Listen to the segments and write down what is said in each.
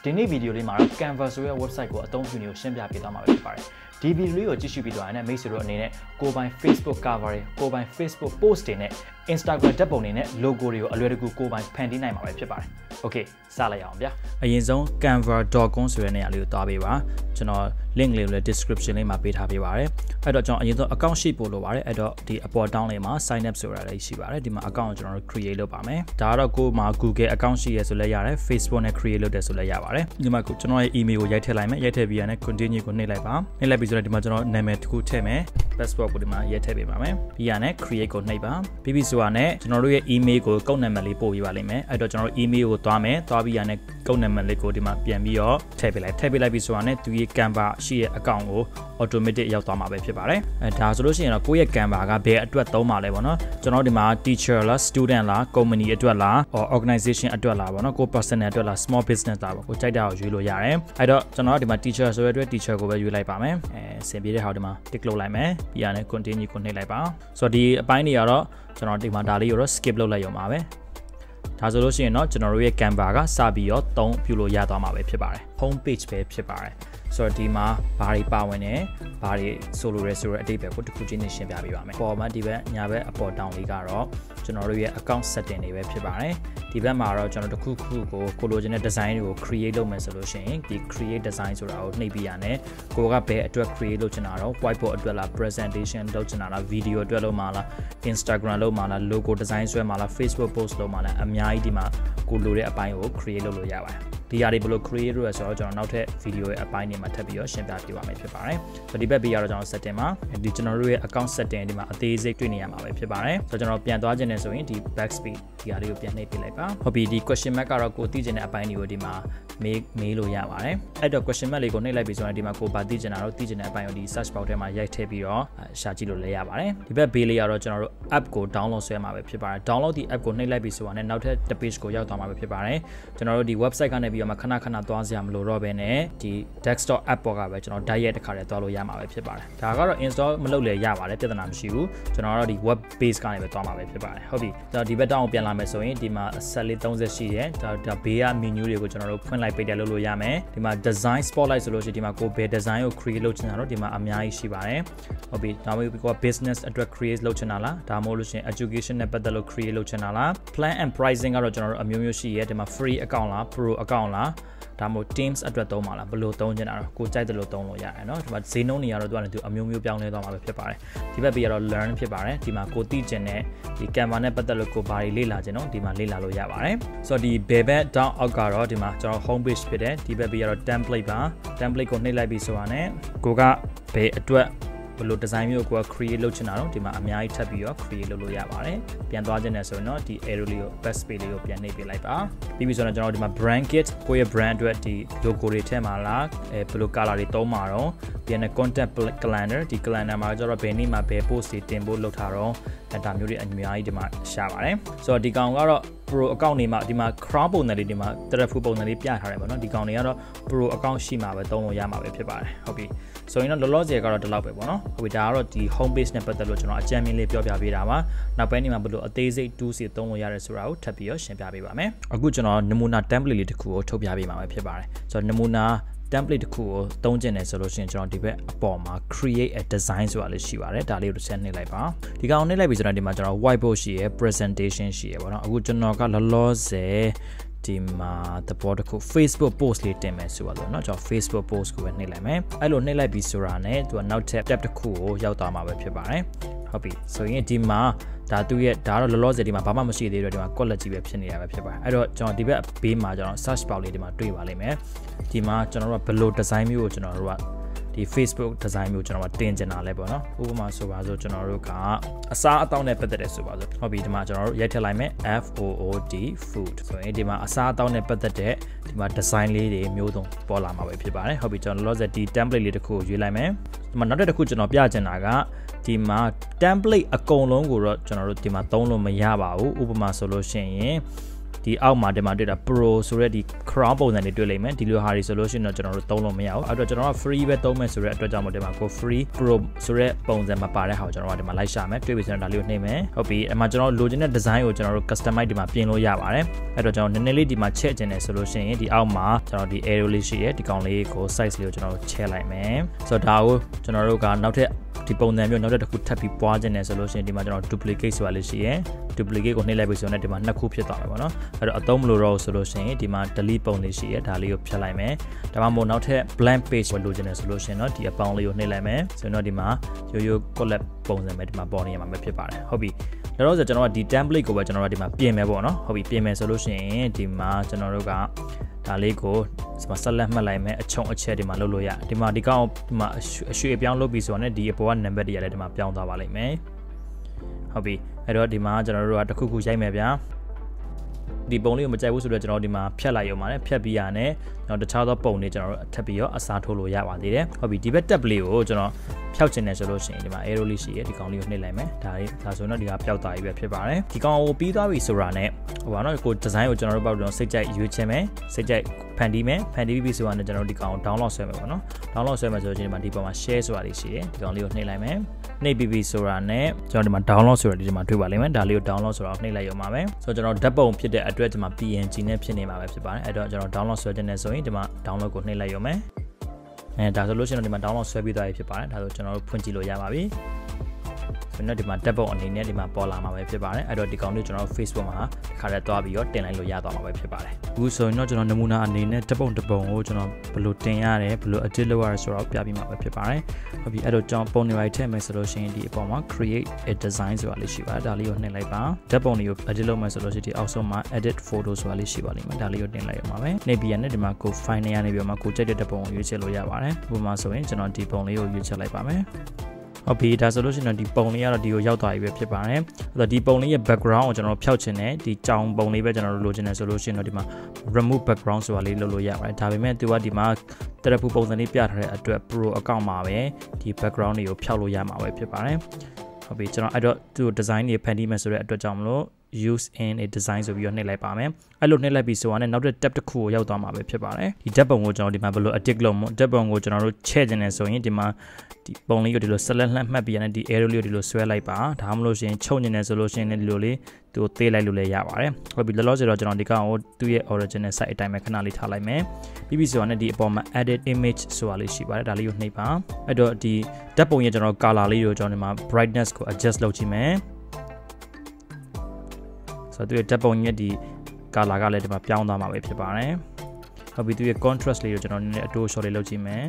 ဒီနေ့ဗီဒီယိုလေးမှာတော့ Canva ဆိုတဲ့ website ကိုအသုံးပြုနေကိုရှင်းပြပေးသွားမှာဖြစ်ပါတယ်။ဒီဗီဒီယိုလေးကိုကြည့်ရှုပြီးတော့အဲ့နဲ့မိတ်ဆွေတို့အနေနဲ့ကိုယ်ပိုင် Facebook cover တွေကိုယ်ပိုင် Facebook post တွေနဲ့ Instagram ဓာတ်ပုံတွေနဲ့ logo တွေကိုအလွယ်တကူကိုယ်ပိုင်ဖန်တီးနိုင်မှာပဲဖြစ်ပါတယ်။ Okay စလိုက်အောင်ဗျာ။အရင်ဆုံး canva.com ဆိုတဲ့နေရာလေးကိုသွားပေးပါ။ကျွန်တော် link လေးကိုလည်း description လေးမှာပေးထားပေးပါတယ်။အဲ့တော့ကျွန်တော်အရင်ဆုံး account ရှိပို့လိုပါတယ်။အဲ့တော့ဒီအပေါ် down လေးမှာ sign up ဆိုတာလေးရှိပါတယ်။ဒီမှာ account ကိုကျွန်တော်တို့ create လုပ်ပါမယ်။ဒါကတော့ကိုယ်မှာ Google account ရှိရဆိုလည်းရတယ် Facebook နဲ့ create လုပ်တယ်ဆိုလည်းရပါတယ်။ဒီမှာကျွန်တော်ရဲ့ email ကိုရိုက်ထည့်လိုက်မယ်။ရိုက်ထည့်ပြီးရတဲ့ continue ကိုနှိပ်လိုက်ပါ။နှိပ်လိုက်ပြီးဆိုတော့ဒီမှာကျွန်တော်နာမည်တစ်ခုထည့်မယ်။ passport ကိုဒီမှာရိုက်ထည့်ပေးပါမယ်။ပြီးရတဲ့ create ကိုနှိပ်ပါ။ပြီးပြီဆိုတာနဲ့ကျွန်တော်တို့ရဲ့ email ကိုကုတ်နံပါတ်လေးပို့ပေးပါလိမ့်မယ်။အဲ့တော့ကျွန်တော်တို့ email ကိုသွားမယ်။သွားပြီးရတဲ့ကုတ်နံပါတ်လေးကိုဒီမှာပြန်ပြီးတော့ထည့်ပေးလိုက်။ထည့်ပေးလိုက်ပြီးဆိုတာနဲ့သူရဲ့ Canva ရှိရဲ့ account ကို automatic ရောက်သွားမှာပဲဖြစ်ပါတယ်။ဒါဆိုလို့ရှိရင်တော့ကိုယ့်ရဲ့ Canva ကဘယ်အတွက်သုံးမှာလဲပေါ့နော်။ကျွန်တော်ဒီမှာ teacher လား student လား company အတွက်လား organization အတွက်လားပေါ့နော်။ကို personal အတွက်လား small business လားပေါ့။ကိုကြိုက်တာကိုရွေးလို့ရတယ်။အဲ့တော့ကျွန်တော်ဒီမှာ teacher ဆိုတဲ့အတွက် teacher ကိုပဲရွေးလိုက်ပါမယ်။ဆင်ပြေတဲ့ဟာဒီမှာ tick လုပ်လိုက်မယ်။ပြီးရတဲ့ continue ကိုနှိပ်လိုက်ပါ။ဆိုတော့ဒီအပိုင်းတွေကတော့ကျွန်တော်ဒီမှာဒါလေးကိုတော့ skip လုပ်လိုက်ရုံပါပဲ။ဒါဆိုလို့ရှိရင်တော့ကျွန်တော်တို့ရဲ့ Canva ကစပြီးတော့သုံးပြုလို့ရသွားမှာပဲဖြစ်ပါတယ် home page ပဲဖြစ်ပါတယ်ဆိုတော့ဒီမှာဘာတွေပါဝင်နေဘာတွေဆိုလိုရဲဆိုတဲ့အတိတ်ပဲကိုတစ်ခုချင်းရှင်းပြပေးပါမယ်ပေါ်မှာဒီဘက်ညာဘက်အပေါ်တောင်လေးကတော့ကျွန်တော်တို့ရဲ့ account setting တွေပဲဖြစ်ပါတယ်ဒီဘက်မှာတော့ကျွန်တော်တစ်ခုခုကိုလိုချင်တဲ့ design တွေကို create လုပ်မယ်ဆိုလို့ရှိရင်ဒီ create design ဆိုတာကိုနှိပ်ပြီးရတယ်ကိုကဘယ်အတွက် create လုပ်ချင်တာတော့ whiteboard အတွက်လား presentation လုပ်ချင်တာလား video အတွက်လုပ်မှာလား Instagram လုပ်မှာလား logo design ဆွဲမှာလား Facebook post လုပ်မှာလားအများကြီးဒီမှာကိုလိုတဲ့အပိုင်းကို create လုပ်လို့ရပါတယ်ဒီအရာတွေဘယ်လို create လုပ်ရဆိုတော့ကျွန်တော်နောက်ထပ် video ရဲ့အပိုင်းတွေမှာထပ်ပြီးတော့ရှင်းပြပေးပါမယ်ဖြစ်ပါတယ်ဆိုတော့ဒီဘက်ပြီးရတော့ကျွန်တော် setting မှာဒီကျွန်တော်တို့ရဲ့ account setting ဒီမှာအသေးစိတ်တွေ့နေရမှာပဲဖြစ်ပါတယ်ဆိုတော့ကျွန်တော်ပြန်သွားခြင်းနဲ့ဆိုရင်ဒီ backspace ဒီအရာလေးကိုပြန်နှိပ်ပေးလိုက်ပါဟုတ်ပြီဒီ question mark ကတော့ကိုသိချင်တဲ့အပိုင်းတွေကိုဒီမှာမေးလို့ရပါတယ်အဲ့တော့ question mark လေးကိုနှိပ်လိုက်ပြီးဆိုရင်ဒီမှာကိုပါသိချင်တာတော့သိချင်တဲ့အပိုင်းကိုဒီ search box ထဲမှာရိုက်ထည့်ပြီးတော့ရှာကြည့်လို့လည်းရပါတယ်ဒီဘက်ဘေးလေးကတော့ကျွန်တော်တို့ app ကို download ဆွဲမှာပဲဖြစ်ပါတယ် download ဒီ app ကိုနှိပ်လိုက်ပြီးဆိုတာနဲ့နောက်ထပ်တစ် page ကိုရောက်သွားမှာပဲဖြစ်ပါတယ်ကျွန်တော်တို့ဒီ website ကနေပြီးတော့မှခဏသွားစရာမလိုတော့ဘဲနဲ့ဒီ desktop app ပေါ်ကပဲကျွန်တော် direct တစ်ခါတည်းသွားလို့ရမှာပဲဖြစ်ပါတယ်ဒါကတော့ install မလုပ်လဲရပါတယ်ပြဿနာမရှိဘူးကျွန်တော်ကတော့ဒီ web base ကနေပဲသွားမှာပဲဖြစ်ပါတယ်ဟုတ်ပြီဒီဘက်တောင်းပြန်လာမယ်ဆိုရင်ဒီမှာဆက်လေး30ရှိတယ်ဒါဘေးက menu တွေကိုကျွန်တော်တို့ဖွင့်လိုက်ပိတ်တယ်လုပ်လို့ရမယ်ဒီမှာ design spotlight ဆိုလို့ရှိရင်ဒီမှာကိုဘယ် design ကို create လုပ်ချင်တာတော့ဒီမှာအများကြီးရှိပါတယ်ဟုတ်ပြီဒါမှမဟုတ်ကို business အတွက် create လုပ်ချင်တာလားဒါမှမဟုတ်လို့ရှိရင် education နဲ့ပတ်သက်လို့ create လုပ်ချင်တာလား plan and pricing ကတော့ကျွန်တော်တို့အမျိုးမျိုးရှိရဲဒီမှာ free account လား pro account လားဒါမှမဟုတ် teams အတွက်သုံးပါလားဘယ်လိုသုံးချင်တာတော့ကိုကြိုက်တယ်လို့သုံးလို့ရတယ်เนาะဒီမှာဈေးနှုန်းတွေကတော့သူကလည်းသူအမျိုးမျိုးပြောင်းလဲသွားမှာပဲဖြစ်ပါတယ်ဒီဘက်ပြီးတော့ learn ဖြစ်ပါတယ်ဒီမှာကိုသိချင်တဲ့ဒီ Canva နဲ့ပတ်သက်လို့ကိုဘာတွေလေ့လာချင်တော့ဒီမှာလေ့လာလို့ရပါတယ်ဆိုတော့ဒီဘယ်ဘက် down အောက်ကတော့ဒီမှာကျွန်တော် home page ဖြစ်တယ်ဒီဘက်ပြီးတော့ template ပါ template ကိုနှိပ်လိုက်ပြီးဆိုတာနဲ့ကိုကဘယ်အတွက်ဘယ်လို design မျိုးကို create လုပ်ချင်တာတော့ဒီမှာအများကြီးထပ်ပြီးတော့ create လုပ်လို့ရပါတယ်ပြန်သွားခြင်းနဲ့ဆိုရင်တော့ဒီ arrow လေးကို back space လေးကိုပြန်နှိပ်ပေးလိုက်ပါပြီးပြီဆိုတော့ကျွန်တော်ဒီမှာ brand kit ကိုယ့်ရဲ့ brand အတွက်ဒီ logo တွေထည့်မှာလားဘယ်လို color တွေသုံးမှာတော့ပြန်တဲ့ content calendar ဒီ calendar မှာကျတော့ဘယ်နေ့မှာဘယ် post တွေတင်ဖို့လုပ်ထားတော့ဒါမျိုးတွေအများကြီးဒီမှာရှာပါတယ်ဆိုတော့ဒီကောင်ကတော့ pro account နေမှာဒီမှာ crown ပုံစံလေးဒီမှာ telephone ပုံစံလေးပြထားတယ်ပေါ့နော်ဒီကောင်တွေကတော့ pro account ရှိမှာပဲသုံးလို့ရမှာပဲဖြစ်ပါတယ်ဟုတ်ပြီဆိုရင်တော့လောလောဆယ်ကတော့ဒီလောက်ပဲပေါ့နော်ဟုတ်ပြီဒါကတော့ဒီ home page နဲ့ပတ်သက်လို့ကျွန်တော်အကြမ်းမြင်လေးပြောပြပေးတာပါနောက်ပိုင်းနေမှာဘယ်လိုအသေးစိတ် tools တွေသုံးလို့ရတယ်ဆိုတာကိုထပ်ပြီးတော့ရှင်းပြပေးပါမယ်အခုကျွန်တော်နမူနာ template လေးတစ်ခုကိုထုတ်ပြပေးမှာပဲဖြစ်ပါတယ်ဆိုတော့နမူနာtemplate တစ်ခုကိုသုံးကျင်တယ်ဆိုလို့ရှိရင်ကျွန်တော်ဒီဘက်အပေါ်မှာ create a design ဆိုတာလေးရှိပါတယ်ဒါလေးကိုတစ်ချက်နှိပ်လိုက်ပါဒီကောင်နှိပ်လိုက်ပြီဆိုတော့ဒီမှာကျွန်တော် whiteboard ရှိရယ် presentation ရှိရယ်ပေါ့နော်အခုကျွန်တော်ကလောလောဆယ်ဒီမှာthe board တစ်ခု Facebook post လေးတင်မယ်ဆိုပါလို့เนาะကျွန်တော် Facebook post ကိုပဲနှိပ်လိုက်မယ်အဲ့လိုနှိပ်လိုက်ပြီဆိုတာနဲ့သူကနောက်ထပ် tab တစ်ခုကိုရောက်သွားမှာပဲဖြစ်ပါတယ်ဟုတ်ပြီဆိုရင်ဒီမှာဒါသူရဲ့ဒါတော့လောလောဆယ်ဒီမှာဘာမှမရှိသေးတော့ဒီမှာ quality ပဲဖြစ်နေတာပဲဖြစ်ပါတယ်အဲ့တော့ကျွန်တော်ဒီဘက်ဘေးမှာကျွန်တော် search box လေးဒီမှာတွေ့ပါလိမ့်မယ်ဒီမှာကျွန်တော်တို့ကဘယ်လို design မျိုးကိုကျွန်တော်တို့ကဒီ Facebook design မျိုးကျွန်တော်ကတင်ကျင်တာလဲပေါ့နော်ဥပမာဆိုပါဆိုကျွန်တော်တို့ကအစားအသောက်နဲ့ပတ်သက်တယ်ဆိုပါဆိုဟုတ်ပြီဒီမှာကျွန်တော်တို့ရိုက်ထည့်လိုက်မယ် FOOD food ဆိုရင်ဒီမှာအစားအသောက်နဲ့ပတ်သက်တဲ့ဒီမှာ design လေးတွေမျိုးစုံပေါ်လာမှာပဲဖြစ်ပါတယ်ဟုတ်ပြီကျွန်တော်လောလောဆယ်ဒီ template လေးတစ်ခုကိုရွေးလိုက်မယ်ဒီမှာနောက်တစ်ခုကျွန်တော်ပြချင်တာကဒီမှာ template အကုန်လုံးကိုတော့ကျွန်တော်တို့ဒီမှာသုံးလို့မရပါဘူးဥပမာဆိုလို့ရှိရင် ဒီအောက်မှာဒီမှာတွေ့တာ Pro ဆိုတဲ့ဒီ crown ပုံစံတွေတွေ့လိမ့်မယ်ဒီလိုဟာတွေဆိုလို့ရှိရင်တော့ကျွန်တော်တို့သုံးလို့မရဘူးအဲ့တော့ကျွန်တော်က free ပဲသုံးမယ်ဆိုတဲ့အတွက်ကြောင့်မို့ဒီမှာကို free Pro ဆိုတဲ့ပုံစံမှာပါတဲ့ဟာကိုကျွန်တော်ကဒီမှာလိုက်ရှာမယ်တွေ့ပြီဆိုရင်ဒါလေးကိုနှိပ်မယ်ဟုတ်ပြီအဲ့မှာကျွန်တော်လိုချင်တဲ့ design ကိုကျွန်တော်တို့ customize ဒီမှာပြင်လို့ရပါတယ်အဲ့တော့ကျွန်တော်နည်းနည်းလေးဒီမှာချက်ကျင်တယ်ဆိုလို့ရှိရင်ဒီအောက်မှာကျွန်တော်ဒီ arrow လေးရှိရဲ့ဒီကောင်လေးကို size လေးကိုကျွန်တော်တို့ချက်လိုက်မယ်ဆိုတော့ဒါကိုကျွန်တော်တို့ကနောက်ထပ်ဒီပုံစံမျိုးနောက်တစ်ခုထပ်ပြီးပွားခြင်းနဲ့ဆိုလို့ရှိရင်ဒီမှာကျွန်တော် duplicate ဆိုတာလေးရှိရယ် duplicate ကိုနှိပ်လိုက်ပြီဆိုတော့ဒီမှာနှစ်ခုဖြစ်သွားမယ်ပေါ့နော်အဲ့တော့အသုံးမလို့တော့ဆိုလို့ရှိရင်ဒီမှာ delete ပုံလေးရှိရယ်ဒါလေးကိုဖြတ်လိုက်မယ်ဒါမှမဟုတ်နောက်ထပ် blank page ကိုလိုချင်တယ်ဆိုလို့ရှိရင်တော့ဒီအပေါင်းလေးကိုနှိပ်လိုက်မယ်ဆိုတော့ဒီမှာရိုးရိုး collab ပုံစံပဲဒီမှာပေါ်နေရမှာပဲဖြစ်ပါတယ်ဟုတ်ပြီဒါတော့ဆိုကျွန်တော်ကဒီ template ကိုပဲကျွန်တော်တို့ဒီမှာပြင်မယ်ပေါ့နော်ဟုတ်ပြီပြင်မယ်ဆိုလို့ရှိရင်ဒီမှာကျွန်တော်တို့ကဒါလေးကိုဆက်လက်မှတ်လိုက်မယ်အချုံအချက်ဒီမှာလုပ်လို့ရဒီမှာဒီကောင်ဒီမှာအရွှေအပြောင်းလုပ်ပြီးဆိုတော့ねဒီအပေါ်ကနံပါတ်တွေရတယ်ဒီမှာပြောင်းသွားပါလိမ့်မယ်ဟုတ်ပြီအဲ့တော့ဒီမှာကျွန်တော်တို့ကတစ်ခုခုရိုက်မယ်ဗျာဒီပုံလေးကိုမကြိုက်ဘူးဆိုတော့ကျွန်တော်ဒီမှာဖြတ်လိုက်ရုံပါနဲ့ဖြတ်ပြီးရနဲ့ကျွန်တော်တခြားသောပုံတွေကျွန်တော်တို့ထပ်ပြီးတော့အစားထိုးလို့ရပါသေးတယ်ဟုတ်ပြီဒီဘက် tab လေးကိုကျွန်တော်ဖြောက်ချင်တယ်ဆိုလို့ရှိရင်ဒီမှာ arrow လေးရှိရဒီကောင်လေးကိုနှိပ်လိုက်မယ်ဒါဆိုတော့ဒီကပျောက်သွားပြီပဲဖြစ်ပါတယ်ဒီကောင်ကိုပြီးသွားပြီဆိုတာနဲ့ဟိုပါနော်ကို design ကိုကျွန်တော်တို့ပေါ့တော့စိတ်ကြိုက်ရွေးချယ်မယ်စိတ်ကြိုက်ဖန်တီးမယ်ဖန်တီးပြီးဆိုတာနဲ့ကျွန်တော်တို့ဒီကောင်ကို download ဆွဲမယ်ပေါ့နော် download ဆွဲမယ်ဆိုတော့ဒီမှာဒီပေါ်မှာ share ဆိုတာလေးရှိရဒီကောင်လေးကိုနှိပ်လိုက်မယ်နှိပ်ပြီးဆိုတာနဲ့ကျွန်တော်ဒီမှာ download ဆိုတာဒီမှာတွေ့ပါလိမ့်မယ်ဒါလေးကို download ဆိုတာကိုနှိပ်လိုက်ရုံပါပဲဆိုတော့ကျွန်တော်ဓာတ်ပုံဖြစ်တဲ့အတွက်ဒီမှာ PNG နဲ့ဖြစ်နေမှာပဲဖြစ်ပါတယ်အဲ့တော့ကျွန်တော် download ဆွဲခြင်းနဲ့ဆိုရင်ဒီမှာ download ကိုနှိပ်လိုက်ရုံပဲဒါဆိုလို့ရှိရင်ဒီမှာ download ဆွဲပြီးသွားပြီဖြစ်ပါတယ်ဒါဆိုကျွန်တော်တို့ဖွင့်ကြည့်လို့ရပါပြီဆိုတော့ဒီမှာတက်ပုံအနေနဲ့ဒီမှာပေါ်လာမှာပဲဖြစ်ပါတယ်အဲ့တော့ဒီကောင်လေးကျွန်တော်တို့ Facebook မှာတစ်ခါတည်းတွားပြီးတော့တင်လိုက်လို့ရသွားမှာပဲဖြစ်ပါတယ်အခုဆိုရင်တော့ကျွန်တော်နမူနာအနေနဲ့တက်ပုံတစ်ပုံကိုကျွန်တော်ဘယ်လိုတင်ရတယ်ဘယ်လို edit လုပ်ရတယ်ဆိုတော့ပြပြမှာပဲဖြစ်ပါတယ်ဟုတ်ပြီအဲ့တော့ကျွန်တော်ပုံတွေလိုက်ထည့်မယ်ဆိုလို့ရှိရင်ဒီအပေါ်မှာ create a design ဆိုတာလေးရှိပါတယ်ဒါလေးကိုနှိပ်လိုက်ပါတက်ပုံတွေကို edit လုပ်မယ်ဆိုလို့ရှိရင်ဒီအောက်ဆုံးမှာ edit photo ဆိုတာလေးရှိပါလိမ့်မယ်ဒါလေးကိုတင်လိုက်ရမှာပဲနှိပ်ပြီးရတဲ့ဒီမှာကို file နဲ့ရနေပြီးတော့မှကိုကြိုက်တဲ့တက်ပုံကိုရွေးချယ်လို့ရပါတယ်ဥပမာဆိုရင်ကျွန်တော်ဒီပုံလေးကိုရွေးချယ်လိုက်ပါမယ်ဟုတ်ပြီဒါဆိုလို့ရှိရင်ဒီပုံလေးကတော့ဒီကိုရောက်သွားပြီပဲဖြစ်ပါတယ်အဲ့တော့ဒီပုံလေးရဲ့ background ကိုကျွန်တော်ဖျောက်ချင်တယ်ဒီကြောင်ပုံလေးပဲကျွန်တော်တို့လိုချင်တယ်ဆိုလို့ရှိရင်တော့ဒီမှာ remove background ဆိုတာလေးလုပ်လို့ရပါတယ်ဒါပေမဲ့သူကဒီမှာတရဖူပုံစံလေးပြထားတဲ့အတွက် pro account မှာပဲဒီ background တွေကိုဖျောက်လို့ရမှာပဲဖြစ်ပါတယ်ဟုတ်ပြီကျွန်တော်အဲ့တော့သူ design တွေဖန်တီးမယ်ဆိုတဲ့အတွက်ကြောင့်မလို့ use in a design ဆိုပြီးတော့နှိပ်လိုက်ပါမယ်အဲ့လိုနှိပ်လိုက်ပြီးဆိုတော့နောက်တဲ့ tab တစ်ခုကိုရောက်သွားမှာပဲဖြစ်ပါတယ်ဒီ tab ပုံကိုကျွန်တော်ဒီမှာဘယ်လို edit လုပ်မလဲ tab ပုံကိုကျွန်တော်တို့ချဲ့ခြင်းနဲ့ဆိုရင်ဒီမှာဒီပုံလေးကိုဒီလို select လှမ်းမှတ်ပြီးရတဲ့ဒီ arrow လေးကိုဒီလိုဆွဲလိုက်ပါဒါမှမဟုတ်ရှင်ချုပ်နေတယ်ဆိုလို့ရှိရင်ဒီလိုလေးသူသေးလိုက်လို့လည်းရပါတယ်ဟုတ်ပြီလောလောဆယ်တော့ကျွန်တော်ဒီကောင်ကိုသူ့ရဲ့ original site အတိုင်းပဲခဏလေးထားလိုက်မယ်ပြီးပြီဆိုတော့ဒီအပေါ်မှာ edit image ဆိုတာလေးရှိပါတယ်ဒါလေးကိုနှိပ်ပါအဲ့တော့ဒီဓာတ်ပုံရဲ့ကျွန်တော် color လေးကိုကျွန်တော်ဒီမှာ brightness ကို adjust လုပ်ကြည့်မယ်ဆိုတော့သူရဲ့ဓာတ်ပုံရဲ့ဒီ color ကလည်းဒီမှာပြောင်းသွားမှာပဲဖြစ်ပါတယ်ဟုတ်ပြီသူရဲ့ contrast လေးကိုကျွန်တော်နည်းနည်းအတိုး short လေးလုပ်ကြည့်မယ်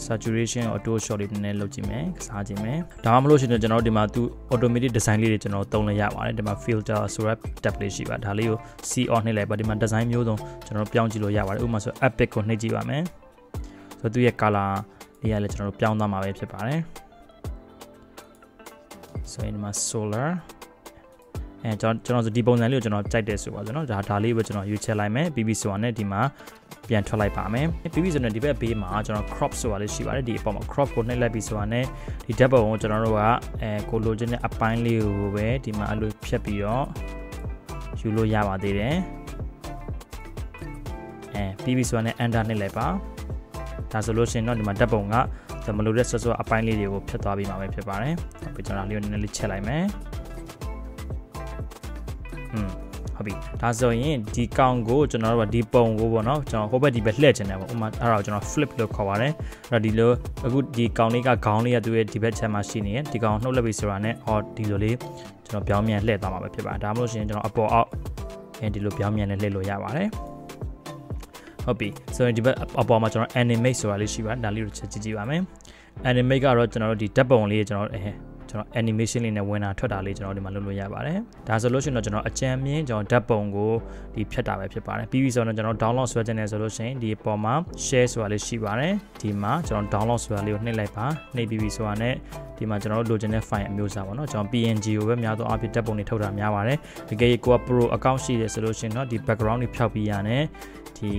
saturation auto shot လေးနည်းနည်းလုပ်ကြည့်မယ်ကစားကြည့်မယ်ဒါမှမဟုတ်ရှင်ကျွန်တော်တို့ဒီမှာသူ automatic design လေးတွေကျွန်တော်သုံးလို့ရပါတယ်ဒီမှာ filter ဆိုတဲ့ tab လေးရှိပါဒါလေးကို see on နှိပ်လိုက်ပါဒီမှာ design မျိုးစုံကျွန်တော်တို့ပြောင်းကြည့်လို့ရပါတယ်ဥပမာဆို epic ကိုနှိပ်ကြည့်ပါမယ်ဆိုတော့သူရဲ့ color လေးကလည်းကျွန်တော်တို့ပြောင်းသွားမှာပဲဖြစ်ပါတယ်ဆိုရင်ဒီမှာ solar ကျွန်တော်ဆိုဒီပုံစံလေးကိုကျွန်တော်ကြိုက်တယ်ဆိုပါဆိုတော့ဒါလေးပဲကျွန်တော်ရွေးချယ်လိုက်မယ် BB ဆိုတာနဲ့ဒီမှာပြန်ထွက်လိုက်ပါမယ် BB ဆိုတဲ့ဒီဘက်ဘေးမှာကျွန်တော် crop ဆိုတာလေးရှိပါတယ်ဒီအပေါ်မှာ crop ကိုနှိပ်လိုက်ပြီးဆိုတာနဲ့ဒီဓာတ်ပုံကိုကျွန်တော်တို့ကကိုလိုချင်တဲ့အပိုင်းလေးကိုပဲဒီမှာအလိုဖြတ်ပြီးတော့ယူလို့ရပါသေးတယ်BB ဆိုတာနဲ့ enter နှိပ်လိုက်ပါဒါဆိုလို့ရှိရင်တော့ဒီမှာဓာတ်ပုံကမလိုတဲ့ဆော့ဆော့အပိုင်းလေးတွေကိုဖြတ်သွားပြီးမှာပဲဖြစ်ပါတယ်ပြီးကျွန်တော်လေးကိုနည်းနည်းလေးချက်လိုက်မယ်ဟုတ်ပြီဒါဆိုရင်ဒီကောင်ကိုကျွန်တော်တို့ကဒီပုံကိုပေါ့နော်ကျွန်တော်ဟိုဘက်ဒီဘက်လှည့်ချင်တယ်ပေါ့ဥပမာအဲ့ဒါကိုကျွန်တော် flip လို့ခေါ်ပါတယ်အဲ့တော့ဒီလိုအခုဒီကောင်လေးကခေါင်းလေးကသူ့ရဲ့ဒီဘက်ချက်မှာရှိနေတယ်ဒီကောင်နှုတ်လက်ပြီးဆိုတာနဲ့ဒီလိုလေးကျွန်တော်ပြောင်းမြန်လှည့်သွားမှာပဲဖြစ်ပါတယ်ဒါမှမဟုတ်ရှင်ကျွန်တော်အပေါ်အောက်ဒီလိုပြောင်းမြန်နဲ့လှည့်လို့ရပါတယ်ဟုတ်ပြီဆိုရင်ဒီဘက်အပေါ်မှာကျွန်တော် animate ဆိုတာလေးရှိပါတယ်ဒါလေးကိုချက်ကြည့်ကြည့်ပါမယ် animate ကတော့ကျွန်တော်တို့ဒီဓာတ်ပုံလေးကျွန်တော် animation လေးနဲ့ဝင်တာထွက်တာလေးကျွန်တော်ဒီမှာလုပ်လို့ရပါတယ်ဒါဆိုလို့ရှိရင်တော့ကျွန်တော်အကြံမြင်ကျွန်တော်ဓာတ်ပုံကိုဒီဖြတ်တာပဲဖြစ်ပါတယ်ပြီးပြီဆိုတော့ကျွန်တော် download ဆွဲခြင်းနဲ့ဆိုလို့ရှိရင်ဒီအပေါ်မှာ share ဆိုတာလေးရှိပါတယ်ဒီမှာကျွန်တော် download ဆိုတာလေးကိုနှိပ်လိုက်ပါနှိပ်ပြီးပြီဆိုတာနဲ့ဒီမှာကျွန်တော်တို့လိုချင်တဲ့ file အမျိုးအစားပေါ့နော်ကျွန်တော် PNG ကိုပဲများသောအားဖြင့်ဓာတ်ပုံတွေထုတ်တာများပါတယ်တကယ်ကိုက pro account ရှိတယ်ဆိုလို့ရှိရင်တော့ဒီ background တွေဖြောက်ပြီးရတဲ့ဒီ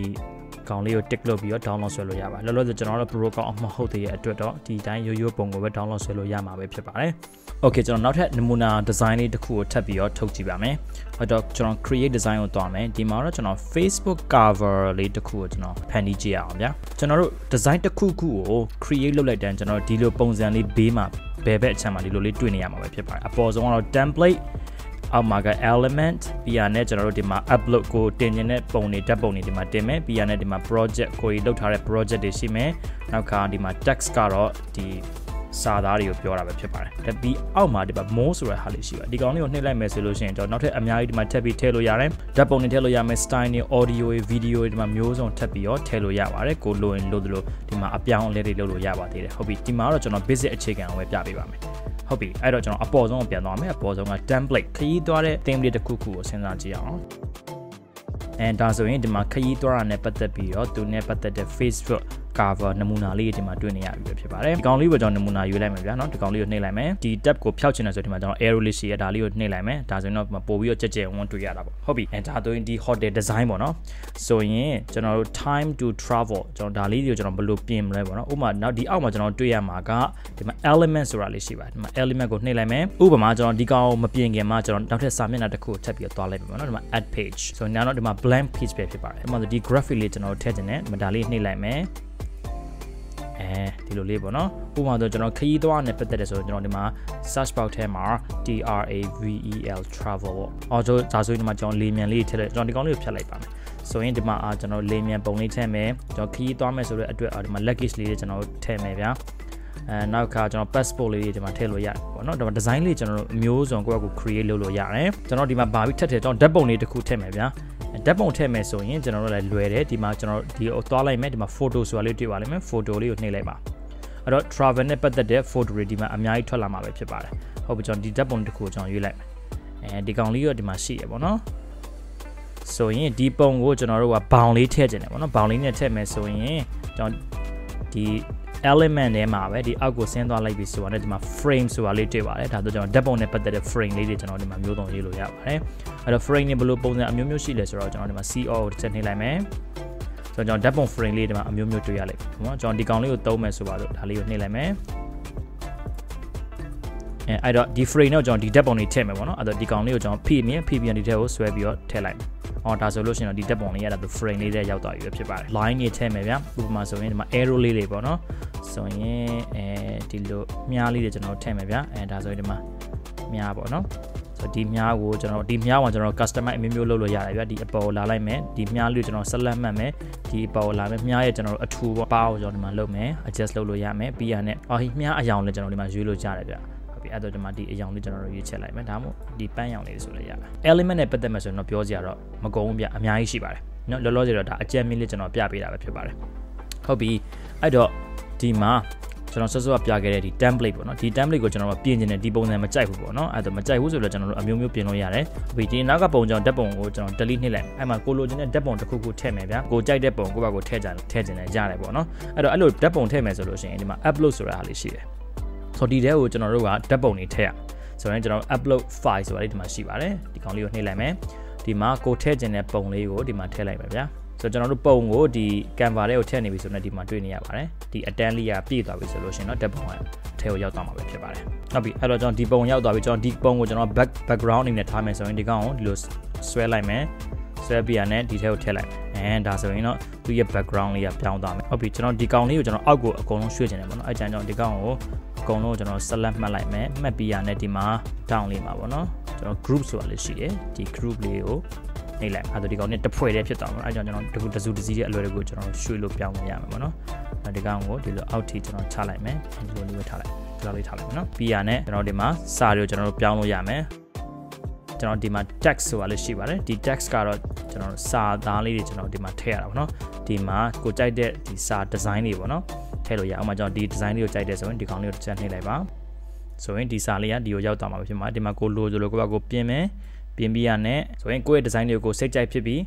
ကောင်လေးကို tick လုပ်ပြီးတော့ download ဆွဲလို့ရပါတယ်လောလောဆယ်ကျွန်တော်တို့ pro ကောင်အမဟုတ်သေးတဲ့အတွက်တော့ဒီတိုင်းရိုးရိုးပုံကိုပဲ download ဆွဲလို့ရမှာပဲဖြစ်ပါတယ် okay ကျွန်တော်နောက်ထပ်နမူနာ design လေးတစ်ခုကိုထပ်ပြီးတော့ထုတ်ကြည့်ပါမယ်အဲ့တော့ကျွန်တော် create design ကိုတွားမယ်ဒီမှာတော့ကျွန်တော် Facebook cover လေးတစ်ခုကိုကျွန်တော်ဖန်တီးကြည့်အောင်ဗျာကျွန်တော်တို့ design တစ်ခုခုကို create လုပ်လိုက်တဲ့ကျွန်တော်ဒီလိုပုံစံလေးဘေးမှာဘယ်ဘက်အချက်မှာဒီလိုလေးတွေ့နေရမှာပဲဖြစ်ပါတယ်အပေါ်ဆုံးကတော့ template အောက်မှာက element ပြီးရနဲ့ကျွန်တော်တို့ဒီမှာ upload ကိုတင်နေတဲ့ပုံတွေဓာတ်ပုံတွေဒီမှာတင်မယ်ပြီးရနဲ့ဒီမှာ project ကိုလုပ်ထားတဲ့ project တွေရှိမယ်နောက်ကဒီမှာ text ကတော့ဒီစာသားတွေကိုပြောတာပဲဖြစ်ပါတယ်ဒါပြီးအောက်မှာဒီမှာ more ဆိုတဲ့ဟာလေးရှိပါတယ်ဒီကောင်လေးကိုနှိပ်လိုက်မယ်ဆိုလို့ရှိရင်ကျွန်တော်နောက်ထပ်အများကြီးဒီမှာထပ်ပြီးထည့်လို့ရတယ်ဓာတ်ပုံတွေထည့်လို့ရမယ် style တွေ audio တွေ video တွေဒီမှာမျိုးစုံထပ်ပြီးတော့ထည့်လို့ရပါတယ်ကိုလိုရင်လို့ဒီမှာအပြောင်းအလဲတွေလုပ်လို့ရပါသေးတယ်ဟုတ်ပြီဒီမှာတော့ကျွန်တော် basic အခြေခံကိုပဲပြပေးပါမယ်ဟုတ်ပြီအဲ့တော့ကျွန်တော်အပေါ်ဆုံးကိုပြန်သွားမယ်အပေါ်ဆုံးက template ခရီးသွားတဲ့ theme လေးတစ်ခုခုကိုစဉ်းစားကြည့်အောင်and ဒါဆိုရင်ဒီမှာခရီးသွားတာနဲ့ပတ်သက်ပြီးတော့သူနဲ့ပတ်သက်တဲ့ Facebook cover နမူနာလေးဒီမှာတွေ့နေရပြီဖြစ်ပါတယ်ဒီကောင်လေးကိုကျွန်တော်နမူနာယူလိုက်မယ်ဗျာเนาะဒီကောင်လေးကိုနှိပ်လိုက်မယ်ဒီ tab ကိုဖျောက်ချင်တယ်ဆိုဒီမှာကျွန်တော် arrow လေးရှိရဒါလေးကိုနှိပ်လိုက်မယ်ဒါဆိုရင်တော့ပို့ပြီးတော့ကြက်ကြက်ဝန်းတွေ့ရတာပေါ့ဟုတ်ပြီအဲဒါဆိုရင်ဒီ hotel design ပေါ့เนาะဆိုရင်ကျွန်တော်တို့ time to travel ကျွန်တော်ဒါလေးကိုကျွန်တော်ဘယ်လိုပြင်မလဲပေါ့เนาะဥပမာနောက်ဒီအောက်မှာကျွန်တော်တွေ့ရမှာကဒီမှာ element ဆိုတာလေးရှိပါတယ်ဒီမှာ element ကိုနှိပ်လိုက်မယ်ဥပမာကျွန်တော်ဒီကောင်မပြင်ခင်မှာကျွန်တော်နောက်ထပ်စာမျက်နှာတစ်ခုထပ်ပြီးတော့သွားလိုက်မယ်ပေါ့เนาะဒီမှာ add page ဆိုရင်တော့ဒီမှာ blank page ပဲဖြစ်ပါတယ်ဒီမှာဒီ graphic လေးကျွန်တော်ထည့်ချင်တယ်ဒါလေးနှိပ်လိုက်မယ်ဒီလိုလေးပေါ့နော်ဥပမာဆိုကျွန်တော်ခရီးသွားနဲ့ပတ်သက်တယ်ဆိုတော့ကျွန်တော်ဒီမှာ search box ထဲမှာ travel travel ပေါ့အော်ဒါဆိုရင်ဒီမှာကျွန်တော်လေမြန်လေးထည့်လိုက်ကျွန်တော်ဒီကောင်လေးကိုဖြတ်လိုက်ပါမယ်ဆိုရင်ဒီမှာကျွန်တော်လေမြန်ပုံလေးထည့်မယ်ကျွန်တော်ခရီးသွားမယ်ဆိုတဲ့အတွက်ဒီမှာ luggage လေးကျွန်တော်ထည့်မယ်ဗျာနောက်ကကျွန်တော် passport လေးဒီမှာထည့်လို့ရတယ်ပေါ့နော်ဒီမှာ design လေးကျွန်တော်အမျိုးစုံကိုယ့်ကို create လုပ်လို့ရတယ်ကျွန်တော်ဒီမှာဘာပြီးထပ်ထည့်ကျွန်တော်ဓာတ်ပုံလေးတစ်ခုထည့်မယ်ဗျာဓာတ်ပုံထည့်မယ်ဆိုရင်ကျွန်တော်တို့လည်းလွယ်တယ်ဒီမှာကျွန်တော်ဒီကိုသွားလိုက်မယ်ဒီမှာ photo ဆိုတာလေးတွေ့ပါလိမ့်မယ် photo လေးကိုနှိပ်လိုက်ပါအဲ့တော့ travel နဲ့ပတ်သက်တဲ့ photo တွေဒီမှာအများကြီးထွက်လာမှာပဲဖြစ်ပါတယ်ဟုတ်ပြီကျွန်တော်ဒီဓာတ်ပုံတစ်ခုကိုကျွန်တော်ရွေးလိုက်မယ်ဒီကောင်လေးရောဒီမှာရှိရပေါ့နော်ဆိုရင်ဒီပုံကိုကျွန်တော်တို့ကဘောင်လေးထည့်ခြင်းတယ်ပေါ့နော်ဘောင်လေးနဲ့ထည့်မယ်ဆိုရင်ကျွန်တော်ဒီ element ထဲမှာပဲဒီအောက်ကိုဆင်းသွားလိုက်ပြီဆိုတော့ဒီမှာ frame ဆိုတာလေးတွေ့ပါတယ်ဒါဆိုကျွန်တော်ဓာတ်ပုံနဲ့ပတ်သက်တဲ့ frame လေးတွေကျွန်တော်ဒီမှာမျိုးစုံရေးလို့ရပါတယ်အဲ့တော့ frame တွေဘယ်လိုပုံစံအမျိုးမျိုးရှိလဲဆိုတော့ကျွန်တော်ဒီမှာ CO ကိုတစ်ချက်နှိပ်လိုက်မယ်ဆိုတော့ကျွန်တော်ဓာတ်ပုံ frame လေးဒီမှာအမျိုးမျိုးတွေ့ရလိမ့်မယ်နော်ကျွန်တော်ဒီကောင်လေးကိုသုံးမယ်ဆိုပါလို့ဒါလေးကိုနှိပ်လိုက်မယ်အဲ့တော့ဒီ frame နဲ့ကျွန်တော်ဒီဓာတ်ပုံလေးထည့်မယ်ပေါ့နော်အဲ့တော့ဒီကောင်လေးကိုကျွန်တော်ဖိပြီးဒီထဲကိုဆွဲပြီးတော့ထည့်လိုက်အော်ဒါဆိုလို့ရှိရင်တော့ဒီဓာတ်ပုံလေးရတာသူ frame လေးထဲရောက်သွားပြီပဲဖြစ်ပါတယ် line တွေထည့်မယ်ဗျာဥပမာဆိုရင်ဒီမှာ arrow လေးတွေပေါ့နော်ဆိုရင်ဒီလိုမြားလေးတွေကျွန်တော်ထည့်မယ်ဗျာဒါဆိုရင်ဒီမှာမြားပေါ့နော်ဆိုဒီမြားကိုကျွန်တော်ဒီမြားမှာကျွန်တော် customize အမျိုးမျိုးလုပ်လို့ရတယ်ဗျာဒီအပေါ်လာလိုက်မယ်ဒီမြားလေးကိုကျွန်တော်ဆက်လက်မှတ်မယ်ဒီအပေါ်လာမယ်မြားရဲ့ကျွန်တော်အထူပေါ့ပါကိုကျွန်တော်ဒီမှာလုပ်မယ် adjust လုပ်လို့ရမယ်ပြီးရနဲ့မြားအယောင်လေးကျွန်တော်ဒီမှာရွေးလို့ရတယ်ဗျာအဲ့တော့ဒီမှာဒီအယောင်လေးကျွန်တော်တို့ရွေးချက်လိုက်မယ်ဒါမှမဟုတ်ဒီပန်းရောင်လေးဆိုလည်းရပါတယ် element နဲ့ပတ်သက်မှဆိုတော့ပြောစရာတော့မကုန်ဘူးဗျအများကြီးရှိပါတယ်เนาะလောလောဆယ်တော့ဒါအကြံမြင့်လေးကျွန်တော်ပြပေးတာပဲဖြစ်ပါတယ်ဟုတ်ပြီအဲ့တော့ဒီမှာကျွန်တော်စောစောပြခဲ့တဲ့ဒီ template ပေါ့เนาะဒီ template ကိုကျွန်တော်ပြင်ကျင်တယ်ဒီပုံစံမကြိုက်ဘူးပေါ့เนาะအဲ့တော့မကြိုက်ဘူးဆိုတော့ကျွန်တော်တို့အမျိုးမျိုးပြင်လို့ရတယ်ပြီးဒီနောက်ကပုံကျွန်တော်ဓာတ်ပုံကိုကျွန်တော် delete နှိပ်လိုက်အဲ့မှာကိုလိုချင်တဲ့ဓာတ်ပုံတစ်ခုခုထည့်မယ်ဗျာကိုကြိုက်တဲ့ပုံကိုယ့်ဘာကိုထည့်ကျင်တယ်ရတယ်ပေါ့เนาะအဲ့တော့အဲ့လိုဓာတ်ပုံထည့်မယ်ဆိုလို့ရှိရင်ဒီမှာ upload ဆိုတာဟာလေးရှိတယ်ဆိုဒီထဲကိုကျွန်တော်တို့ကဓာတ်ပုံတွေထည့်ရဆိုရင်ကျွန်တော် upload file ဆိုတာလေးဒီမှာရှိပါတယ်ဒီကောင်လေးကိုနှိပ်လိုက်မယ်ဒီမှာကိုထည့်ကျင်တဲ့ပုံလေးကိုဒီမှာထည့်လိုက်မယ်ဗျာဆိုတော့ကျွန်တော်တို့ပုံကိုဒီ Canva ထဲကိုထည့်နေပြီဆိုတော့ဒီမှာတွေ့နေရပါတယ်ဒီအတန်းလေးကပြည့်သွားပြီဆိုလို့ရှိရင်တော့ဓာတ်ပုံကထဲကိုရောက်သွားမှာပဲဖြစ်ပါတယ်ဟုတ်ပြီအဲ့တော့ကျွန်တော်ဒီပုံရောက်သွားပြီကျွန်တော်ဒီပုံကိုကျွန်တော် background အနေနဲ့ထားမယ်ဆိုရင်ဒီကောင်ကိုဒီလိုဆွဲလိုက်မယ်ဆွဲပြရနဲ့ဒီထဲကိုထည့်လိုက်ဒါဆိုရင်တော့သူရဲ့ background လေးကပြောင်းသွားမယ်ဟုတ်ပြီကျွန်တော်ဒီကောင်လေးကိုကျွန်တော်အောက်ကိုအကုန်လုံးရွှေ့ချင်တယ်ပေါ့နော်အဲ့ကြောင့်ကျွန်တော်ဒီကောင်ကိုအကုန်လုံးကျွန်တော် select မှတ်လိုက်မယ်မှတ်ပြီးရနဲ့ဒီမှာ down လေးမှာပေါ့နော်ကျွန်တော် group ဆိုတာလေးရှိတယ်ဒီ group လေးကိုနှိပ်လိုက်အဲ့တော့ဒီကောင်နဲ့တစ်ဖွဲ့တည်းဖြစ်သွားမှာအဲ့ကြောင့်ကျွန်တော်တစုတစည်းရဲ့အလွယ်တကူကျွန်တော်ရွှေ့လို့ပြောင်းလို့ရမှာပေါ့နော်အဲ့ဒီကောင်ကိုဒီလိုအောက်ထိကျွန်တော်ချလိုက်မယ်ဒီလိုလေးပဲထားလိုက်ဒီလိုလေးထားလိုက်မယ်နော်ပြီးရနဲ့ကျွန်တော်ဒီမှာစာတွေကိုကျွန်တော်တို့ပြောင်းလို့ရမယ်ကျွန်တော်ဒီမှာ text ဆိုတာလေးရှိပါတယ်ဒီ text ကတော့ကျွန်တော်စာသားလေးတွေကျွန်တော်ဒီမှာထည့်ရတာပေါ့နော်ဒီမှာကိုကြိုက်တဲ့ဒီစာ design တွေပေါ့နော်ထည့်လို့ရအောင်ကျွန်တော်ဒီ design လေးကိုကြိုက်တယ်ဆိုရင်ဒီကောင်လေးကိုတစ်ချက်နှိပ်လိုက်ပါဆိုရင်ဒီစာလေးကဒီကိုရောက်သွားမှာဖြစ်မှာဒီမှာကိုလိုဆိုလို့ကိုယ့်ဘာကိုပြင်မယ်ပြင်ပြီးရနဲ့ဆိုရင်ကိုယ့်ရဲ့ design တွေကိုစိတ်ကြိုက်ဖြစ်ပြီး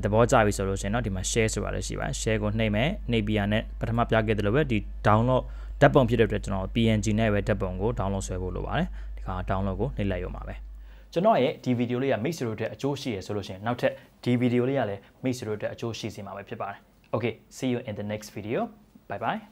သဘောကျပြီဆိုလို့ရှိရင်တော့ဒီမှာ share ဆိုတာလည်းရှိပါတယ် share ကိုနှိပ်မယ်နှိပ်ပြီးရနဲ့ပထမပြခဲ့တယ်လို့ပဲဒီ download ဓာတ်ပုံဖြစ်တဲ့အတွက်ကျွန်တော် PNG နဲ့ပဲဓာတ်ပုံကို download ဆွဲဖို့လိုပါတယ်ဒီခါ download ကိုနှိပ်လိုက်ရုံပါပဲကျွန်တော်ရဲ့ဒီဗီဒီယိုလေးကမိတ်ဆွေတို့အတွက်အကျိုးရှိရဆိုလို့ရှိရင်နောက်ထပ်ဒီဗီဒီယိုလေးကလည်းမိတ်ဆွေတို့အတွက်အကျိုးရှိစေမှာပဲဖြစ်ပါတယ် Okay, see you in the next video. Bye bye.